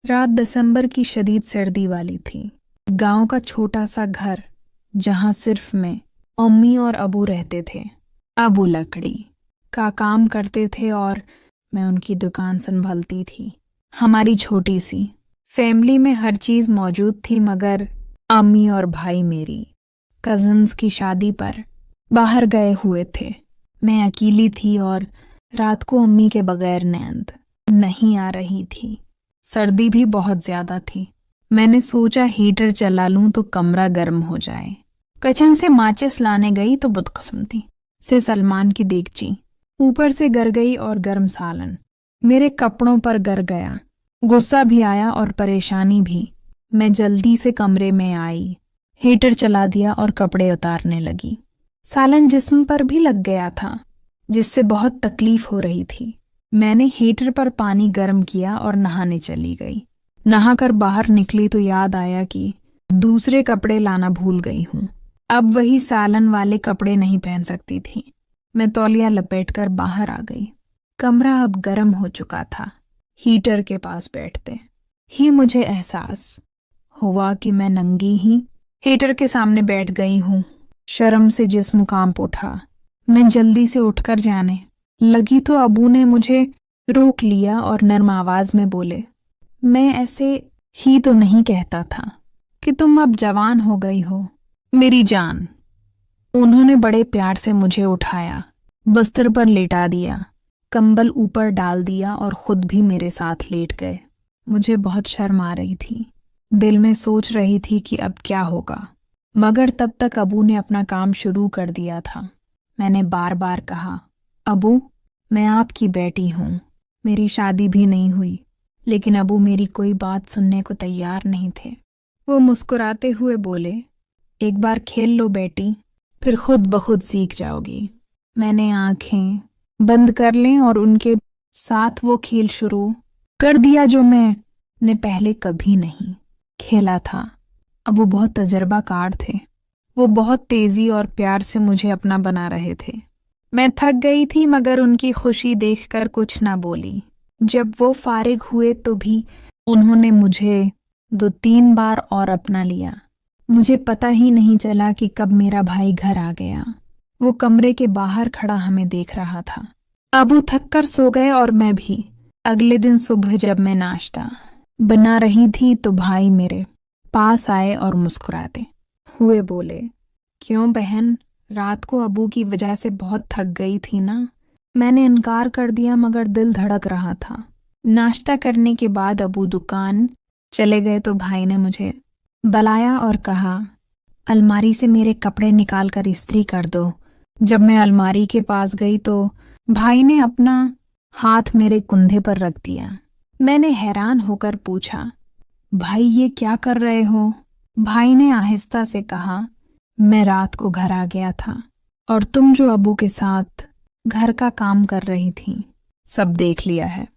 रात दिसंबर की शदीद सर्दी वाली थी। गांव का छोटा सा घर जहां सिर्फ मैं, अम्मी और अबू रहते थे। अबू लकड़ी का काम करते थे और मैं उनकी दुकान संभालती थी। हमारी छोटी सी फैमिली में हर चीज़ मौजूद थी, मगर अम्मी और भाई मेरी कज़न्स की शादी पर बाहर गए हुए थे। मैं अकेली थी और रात को अम्मी के बगैर नींद नहीं आ रही थी। सर्दी भी बहुत ज़्यादा थी। मैंने सोचा हीटर चला लूं तो कमरा गर्म हो जाए। किचन से माचिस लाने गई तो बदकिस्मती से सलमान की देगची ऊपर से गिर गई और गर्म सालन मेरे कपड़ों पर गिर गया। गुस्सा भी आया और परेशानी भी। मैं जल्दी से कमरे में आई, हीटर चला दिया और कपड़े उतारने लगी। सालन जिस्म पर भी लग गया था, जिससे बहुत तकलीफ हो रही थी। मैंने हीटर पर पानी गर्म किया और नहाने चली गई। नहाकर बाहर निकली तो याद आया कि दूसरे कपड़े लाना भूल गई हूँ। अब वही सालन वाले कपड़े नहीं पहन सकती थी। मैं तौलिया लपेटकर बाहर आ गई। कमरा अब गर्म हो चुका था। हीटर के पास बैठते ही मुझे एहसास हुआ कि मैं नंगी ही हीटर के सामने बैठ गई हूँ। शर्म से जिस्म कांप उठा। मैं जल्दी से उठकर जाने लगी तो अबू ने मुझे रोक लिया और नर्म आवाज में बोले, मैं ऐसे ही तो नहीं कहता था कि तुम अब जवान हो गई हो मेरी जान। उन्होंने बड़े प्यार से मुझे उठाया, बिस्तर पर लेटा दिया, कंबल ऊपर डाल दिया और खुद भी मेरे साथ लेट गए। मुझे बहुत शर्म आ रही थी। दिल में सोच रही थी कि अब क्या होगा, मगर तब तक अबू ने अपना काम शुरू कर दिया था। मैंने बार बार कहा, अबू मैं आपकी बेटी हूँ, मेरी शादी भी नहीं हुई। लेकिन अबू मेरी कोई बात सुनने को तैयार नहीं थे। वो मुस्कुराते हुए बोले, एक बार खेल लो बेटी, फिर खुद बखुद सीख जाओगी। मैंने आंखें बंद कर लें और उनके साथ वो खेल शुरू कर दिया जो मैंने पहले कभी नहीं खेला था। अबू बहुत तजर्बाकार थे। वो बहुत तेजी और प्यार से मुझे अपना बना रहे थे। मैं थक गई थी, मगर उनकी खुशी देखकर कुछ ना बोली। जब वो फारिग हुए तो भी उन्होंने मुझे 2-3 बार और अपना लिया। मुझे पता ही नहीं चला कि कब मेरा भाई घर आ गया। वो कमरे के बाहर खड़ा हमें देख रहा था। अबू थक कर सो गए और मैं भी। अगले दिन सुबह जब मैं नाश्ता बना रही थी तो भाई मेरे पास आए और मुस्कुराते हुए बोले, क्यों बहन, रात को अबू की वजह से बहुत थक गई थी ना? मैंने इनकार कर दिया, मगर दिल धड़क रहा था। नाश्ता करने के बाद अबू दुकान चले गए तो भाई ने मुझे बुलाया और कहा, अलमारी से मेरे कपड़े निकाल कर इस्त्री कर दो। जब मैं अलमारी के पास गई तो भाई ने अपना हाथ मेरे कुंधे पर रख दिया। मैंने हैरान होकर पूछा, भाई ये क्या कर रहे हो? भाई ने आहिस्ता से कहा, मैं रात को घर आ गया था और तुम जो अबू के साथ घर का काम कर रही थी, सब देख लिया है।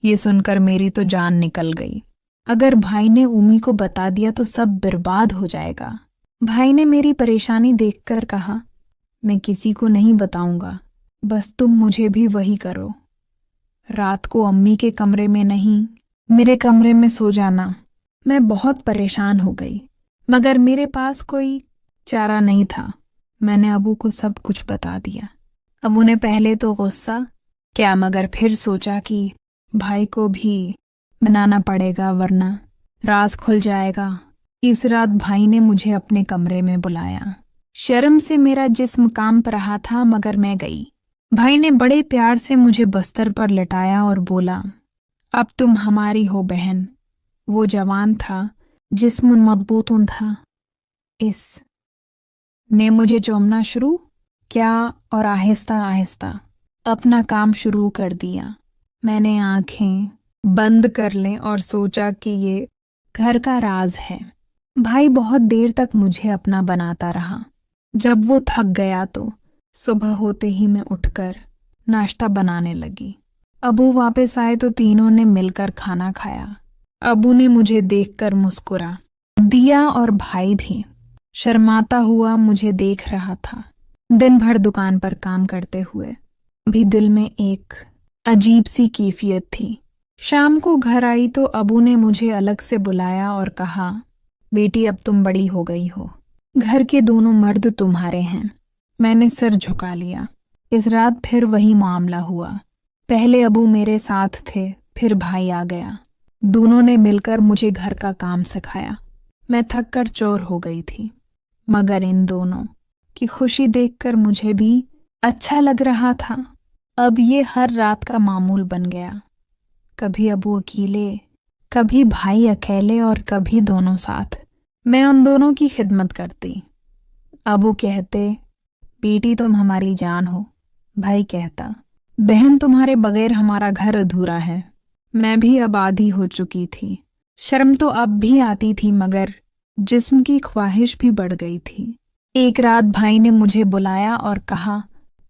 ये सुनकर मेरी तो जान निकल गई। अगर भाई ने उम्मी को बता दिया तो सब बर्बाद हो जाएगा। भाई ने मेरी परेशानी देखकर कहा, मैं किसी को नहीं बताऊंगा, बस तुम मुझे भी वही करो। रात को अम्मी के कमरे में नहीं, मेरे कमरे में सो जाना। मैं बहुत परेशान हो गई, मगर मेरे पास कोई चारा नहीं था। मैंने अबू को सब कुछ बता दिया। अबू ने पहले तो गुस्सा क्या, मगर फिर सोचा कि भाई को भी मनाना पड़ेगा वरना राज खुल जाएगा। इस रात भाई ने मुझे अपने कमरे में बुलाया। शर्म से मेरा जिस्म कांप रहा था, मगर मैं गई। भाई ने बड़े प्यार से मुझे बिस्तर पर लटाया और बोला, अब तुम हमारी हो बहन। वो जवान था, जिस्म मजबूतून था। इस ने मुझे चूमना शुरू किया और आहिस्ता आहिस्ता अपना काम शुरू कर दिया। मैंने आंखें बंद कर लें और सोचा कि ये घर का राज है। भाई बहुत देर तक मुझे अपना बनाता रहा। जब वो थक गया तो सुबह होते ही मैं उठकर नाश्ता बनाने लगी। अबू वापस आए तो तीनों ने मिलकर खाना खाया। अबू ने मुझे देखकर मुस्कुरा दिया और भाई भी शर्माता हुआ मुझे देख रहा था। दिन भर दुकान पर काम करते हुए भी दिल में एक अजीब सी कैफियत थी। शाम को घर आई तो अबू ने मुझे अलग से बुलाया और कहा, बेटी अब तुम बड़ी हो गई हो, घर के दोनों मर्द तुम्हारे हैं। मैंने सिर झुका लिया। इस रात फिर वही मामला हुआ। पहले अबू मेरे साथ थे, फिर भाई आ गया। दोनों ने मिलकर मुझे घर का काम सिखाया। मैं थक कर चोर हो गई थी, मगर इन दोनों की खुशी देखकर मुझे भी अच्छा लग रहा था। अब ये हर रात का मामूल बन गया। कभी अबू अकेले, कभी भाई अकेले और कभी दोनों साथ। मैं उन दोनों की खिदमत करती। अबू कहते, बेटी तुम हमारी जान हो। भाई कहता, बहन तुम्हारे बगैर हमारा घर अधूरा है। मैं भी अब आदी हो चुकी थी। शर्म तो अब भी आती थी, मगर जिस्म की ख्वाहिश भी बढ़ गई थी। एक रात भाई ने मुझे बुलाया और कहा,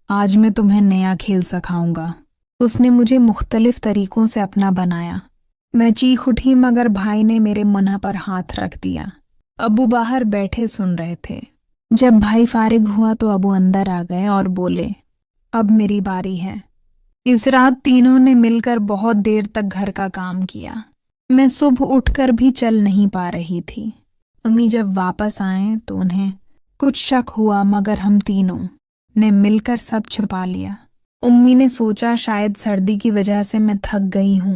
आज मैं तुम्हें नया खेल सिखाऊंगा। उसने मुझे मुख्तलिफ तरीकों से अपना बनाया। मैं चीख उठी, मगर भाई ने मेरे मुंह पर हाथ रख दिया। अबू बाहर बैठे सुन रहे थे। जब भाई फारिग हुआ तो अबू अंदर आ गए और बोले, अब मेरी बारी है। इस रात तीनों ने मिलकर बहुत देर तक घर का काम किया। मैं सुबह उठकर भी चल नहीं पा रही थी। अम्मी जब वापस आए तो उन्हें कुछ शक हुआ, मगर हम तीनों ने मिलकर सब छुपा लिया। अम्मी ने सोचा शायद सर्दी की वजह से मैं थक गई हूँ।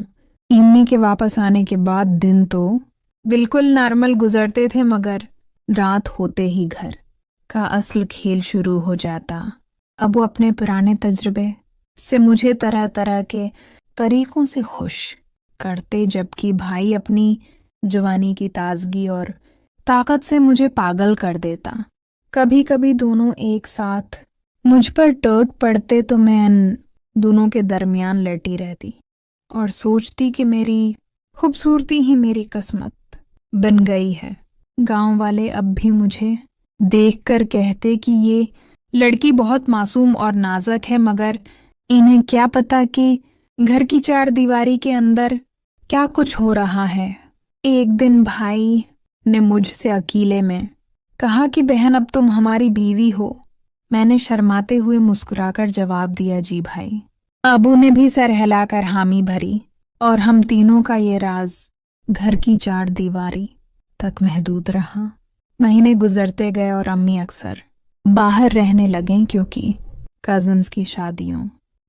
अम्मी के वापस आने के बाद दिन तो बिल्कुल नॉर्मल गुजरते थे, मगर रात होते ही घर का असल खेल शुरू हो जाता। अब वो अपने पुराने तजुर्बे से मुझे तरह तरह के तरीकों से खुश करते, जबकि भाई अपनी जवानी की ताजगी और ताकत से मुझे पागल कर देता। कभी कभी दोनों एक साथ मुझ पर टूट पड़ते तो मैं इन दोनों के दरमियान लेटी रहती और सोचती कि मेरी खूबसूरती ही मेरी किस्मत बन गई है। गांव वाले अब भी मुझे देखकर कहते कि ये लड़की बहुत मासूम और नाजुक है, मगर इन्हें क्या पता कि घर की चार दीवारी के अंदर क्या कुछ हो रहा है। एक दिन भाई ने मुझसे अकेले में कहा कि बहन अब तुम हमारी बीवी हो। मैंने शर्माते हुए मुस्कुराकर जवाब दिया, जी भाई। अबू ने भी सर हिलाकर हामी भरी और हम तीनों का ये राज घर की चार दीवारी तक महदूद रहा। महीने गुजरते गए और अम्मी अक्सर बाहर रहने लगे, क्योंकि कजन्स की शादियों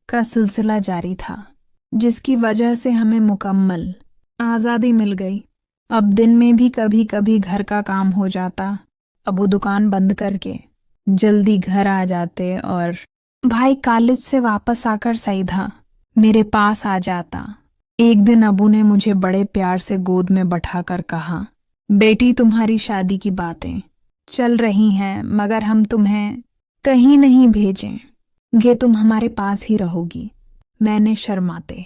का सिलसिला जारी था, जिसकी वजह से हमें मुकम्मल आज़ादी मिल गई। अब दिन में भी कभी कभी घर का काम हो जाता। अबू दुकान बंद करके जल्दी घर आ जाते और भाई कॉलेज से वापस आकर सीधा मेरे पास आ जाता। एक दिन अबू ने मुझे बड़े प्यार से गोद में बैठाकर कहा, बेटी तुम्हारी शादी की बातें चल रही हैं, मगर हम तुम्हें कहीं नहीं भेजेंगे, तुम हमारे पास ही रहोगी। मैंने शर्माते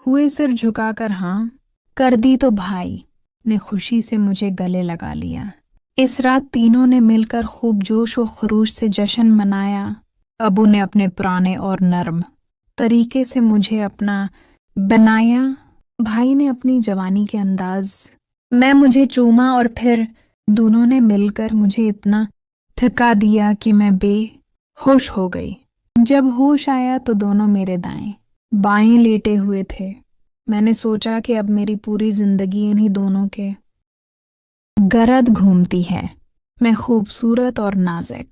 हुए सिर झुकाकर हाँ कर दी तो भाई ने खुशी से मुझे गले लगा लिया। इस रात तीनों ने मिलकर खूब जोश व खरूश से जश्न मनाया। अबू ने अपने पुराने और नर्म तरीके से मुझे अपना बनाया। भाई ने अपनी जवानी के अंदाज मैं मुझे चूमा और फिर दोनों ने मिलकर मुझे इतना थका दिया कि मैं बेहोश हो गई। जब होश आया तो दोनों मेरे दाएं बाएं लेटे हुए थे। मैंने सोचा कि अब मेरी पूरी जिंदगी इन्हीं दोनों के गर्द घूमती है। मैं खूबसूरत और नाजुक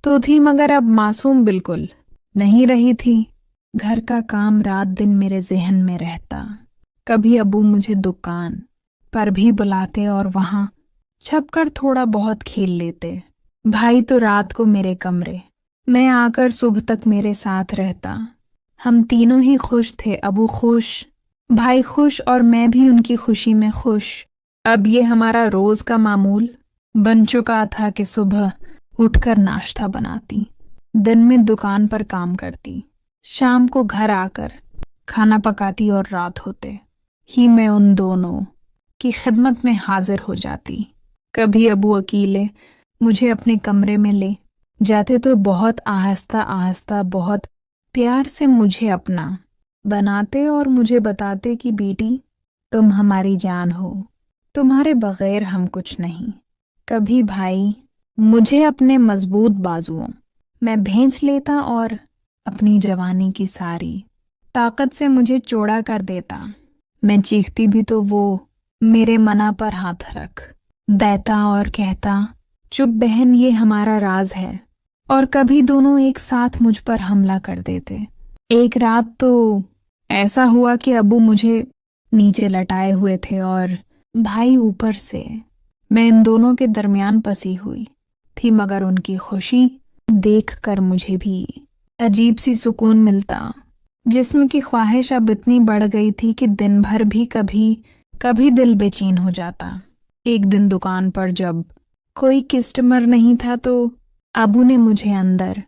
तो थी, मगर अब मासूम बिल्कुल नहीं रही थी। घर का काम रात दिन मेरे जहन में रहता। कभी अबू मुझे दुकान पर भी बुलाते और वहां छपकर थोड़ा बहुत खेल लेते। भाई तो रात को मेरे कमरे में आकर सुबह तक मेरे साथ रहता। हम तीनों ही खुश थे, अबू खुश, भाई खुश और मैं भी उनकी खुशी में खुश। अब ये हमारा रोज का मामूल बन चुका था कि सुबह उठकर नाश्ता बनाती, दिन में दुकान पर काम करती, शाम को घर आकर खाना पकाती और रात होते ही मैं उन दोनों की खिदमत में हाजिर हो जाती। कभी अबू अकेले मुझे अपने कमरे में ले जाते तो बहुत आहिस्ता आहिस्ता बहुत प्यार से मुझे अपना बनाते और मुझे बताते कि बेटी तुम हमारी जान हो, तुम्हारे बगैर हम कुछ नहीं। कभी भाई मुझे अपने मजबूत बाजुओं में भेंच लेता और अपनी जवानी की सारी ताकत से मुझे चौड़ा कर देता। मैं चीखती भी तो वो मेरे मना पर हाथ रख देता और कहता, चुप बहन, ये हमारा राज है। और कभी दोनों एक साथ मुझ पर हमला कर देते। एक रात तो ऐसा हुआ कि अबू मुझे नीचे लटाए हुए थे और भाई ऊपर से। मैं इन दोनों के दरमियान फंसी हुई थी, मगर उनकी खुशी देखकर मुझे भी अजीब सी सुकून मिलता। जिस्म की ख्वाहिश अब इतनी बढ़ गई थी कि दिन भर भी कभी कभी दिल बेचैन हो जाता। एक दिन दुकान पर जब कोई कस्टमर नहीं था तो अबू ने मुझे अंदर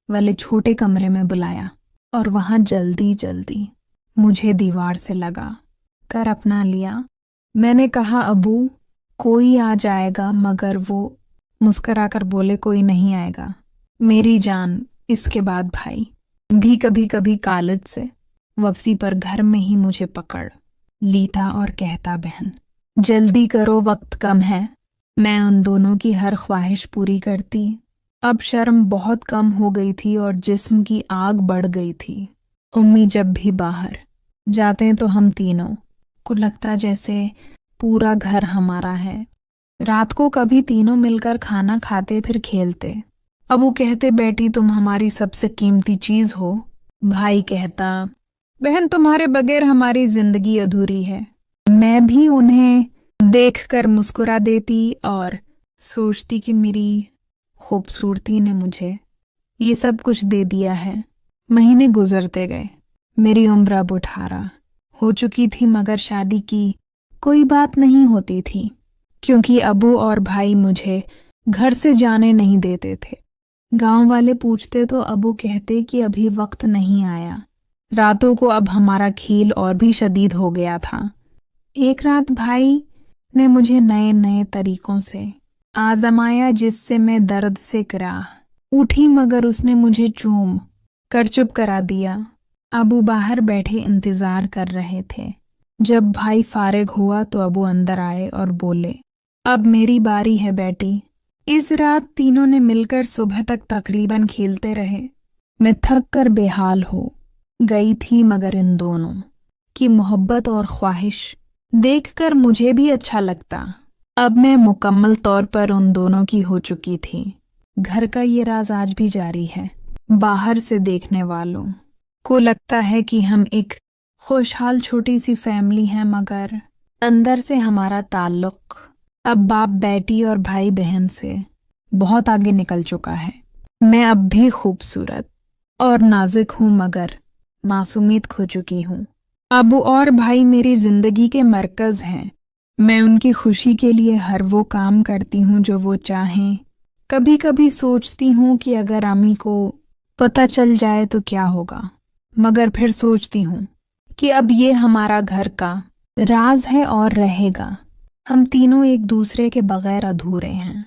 वाले छोटे कमरे में बुलाया और वहां जल्दी जल्दी मुझे दीवार से लगा कर अपना लिया। मैंने कहा, अबू कोई आ जाएगा, मगर वो मुस्कराकर बोले, कोई नहीं आएगा मेरी जान। इसके बाद भाई भी कभी कभी कॉलेज से वापसी पर घर में ही मुझे पकड़ लीता और कहता, बहन जल्दी करो, वक्त कम है। मैं उन दोनों की हर ख्वाहिश पूरी करती। अब शर्म बहुत कम हो गई थी और जिस्म की आग बढ़ गई थी। उम्मी जब भी बाहर जाते तो हम तीनों को लगता जैसे पूरा घर हमारा है। रात को कभी तीनों मिलकर खाना खाते फिर खेलते। अबू कहते, बेटी तुम हमारी सबसे कीमती चीज हो। भाई कहता, बहन तुम्हारे बगैर हमारी जिंदगी अधूरी है। मैं भी उन्हें देखकर मुस्कुरा देती और सोचती कि मेरी खूबसूरती ने मुझे ये सब कुछ दे दिया है। महीने गुजरते गए। मेरी उम्र अब 18 हो चुकी थी, मगर शादी की कोई बात नहीं होती थी क्योंकि अबू और भाई मुझे घर से जाने नहीं देते थे। गांव वाले पूछते तो अबू कहते कि अभी वक्त नहीं आया। रातों को अब हमारा खेल और भी शदीद हो गया था। एक रात भाई ने मुझे नए नए तरीकों से आजमाया जिससे मैं दर्द से करा उठी, मगर उसने मुझे चूम कर चुप करा दिया। अबू बाहर बैठे इंतजार कर रहे थे। जब भाई फारिग हुआ तो अबू अंदर आए और बोले, अब मेरी बारी है बेटी। इस रात तीनों ने मिलकर सुबह तक तकरीबन खेलते रहे। मैं थक कर बेहाल हो गई थी, मगर इन दोनों की मोहब्बत और ख्वाहिश देखकर मुझे भी अच्छा लगता। अब मैं मुकम्मल तौर पर उन दोनों की हो चुकी थी। घर का ये राज आज भी जारी है। बाहर से देखने वालों को लगता है कि हम एक खुशहाल छोटी सी फैमिली है, मगर अंदर से हमारा ताल्लुक अब बाप बेटी और भाई बहन से बहुत आगे निकल चुका है। मैं अब भी खूबसूरत और नाजुक हूँ, मगर मासूमियत खो चुकी हूँ। अबू और भाई मेरी जिंदगी के मरकज हैं। मैं उनकी खुशी के लिए हर वो काम करती हूँ जो वो चाहें। कभी कभी सोचती हूँ कि अगर अम्मी को पता चल जाए तो क्या होगा, मगर फिर सोचती हूँ कि अब ये हमारा घर का राज है और रहेगा। हम तीनों एक दूसरे के बगैर अधूरे हैं।